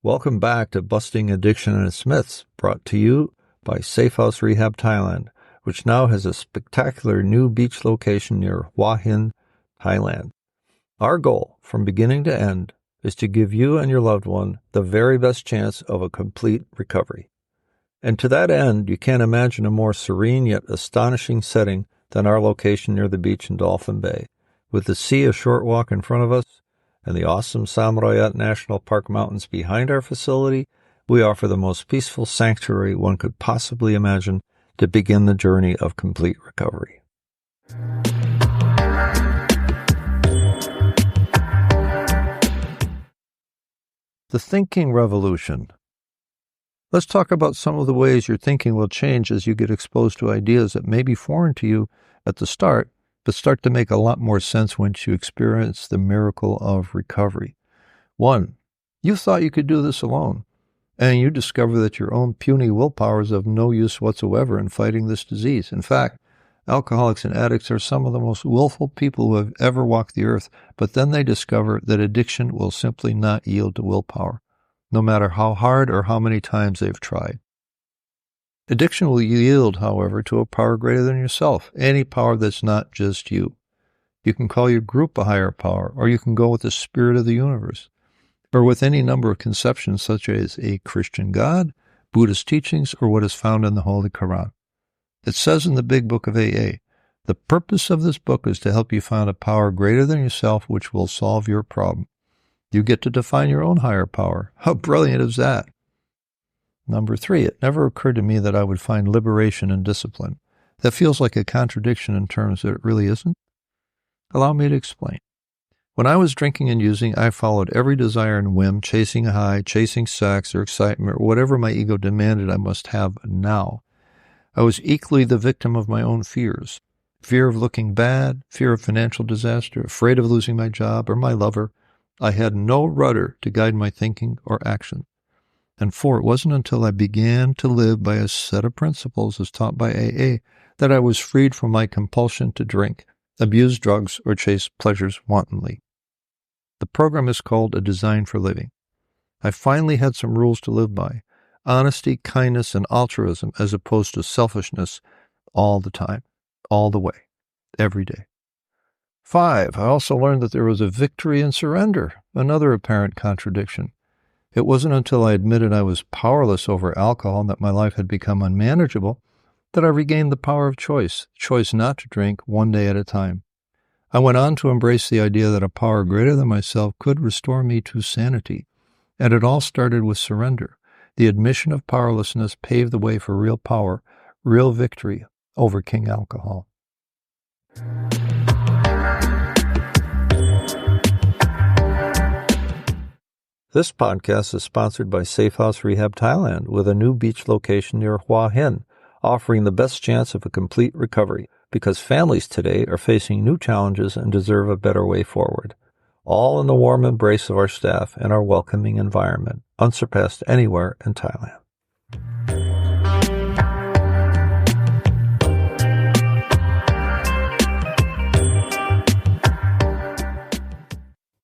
Welcome back to Busting Addiction and its Myths, brought to you by Safe House Rehab Thailand, which now has a spectacular new beach location near Hua Hin, Thailand. Our goal, from beginning to end, is to give you and your loved one the very best chance of a complete recovery. And to that end, you can't imagine a more serene yet astonishing setting than our location near the beach in Dolphin Bay. With the sea a short walk in front of us, and the awesome Samrayat National Park mountains behind our facility, we offer the most peaceful sanctuary one could possibly imagine to begin the journey of complete recovery. The thinking revolution. Let's talk about some of the ways your thinking will change as you get exposed to ideas that may be foreign to you at the start, but start to make a lot more sense once you experience the miracle of recovery. 1. You thought you could do this alone, and you discover that your own puny willpower is of no use whatsoever in fighting this disease. In fact, alcoholics and addicts are some of the most willful people who have ever walked the earth, but then they discover that addiction will simply not yield to willpower, no matter how hard or how many times they've tried. Addiction will yield, however, to a power greater than yourself, any power that's not just you. You can call your group a higher power, or you can go with the spirit of the universe, or with any number of conceptions such as a Christian God, Buddhist teachings, or what is found in the Holy Koran. It says in the Big Book of AA, the purpose of this book is to help you find a power greater than yourself which will solve your problem. You get to define your own higher power. How brilliant is that? Number 3, it never occurred to me that I would find liberation in discipline. That feels like a contradiction in terms that it really isn't. Allow me to explain. When I was drinking and using, I followed every desire and whim, chasing a high, chasing sex or excitement, or whatever my ego demanded I must have now. I was equally the victim of my own fears. Fear of looking bad, fear of financial disaster, afraid of losing my job or my lover. I had no rudder to guide my thinking or action. And 4, it wasn't until I began to live by a set of principles as taught by AA that I was freed from my compulsion to drink, abuse drugs, or chase pleasures wantonly. The program is called A Design for Living. I finally had some rules to live by: honesty, kindness, and altruism, as opposed to selfishness all the time, all the way, every day. 5, I also learned that there was a victory in surrender, another apparent contradiction. It wasn't until I admitted I was powerless over alcohol and that my life had become unmanageable that I regained the power of choice not to drink one day at a time. I went on to embrace the idea that a power greater than myself could restore me to sanity, and it all started with surrender. The admission of powerlessness paved the way for real power, real victory over King Alcohol. This podcast is sponsored by Safe House Rehab Thailand, with a new beach location near Hua Hin, offering the best chance of a complete recovery, because families today are facing new challenges and deserve a better way forward. All in the warm embrace of our staff and our welcoming environment, unsurpassed anywhere in Thailand.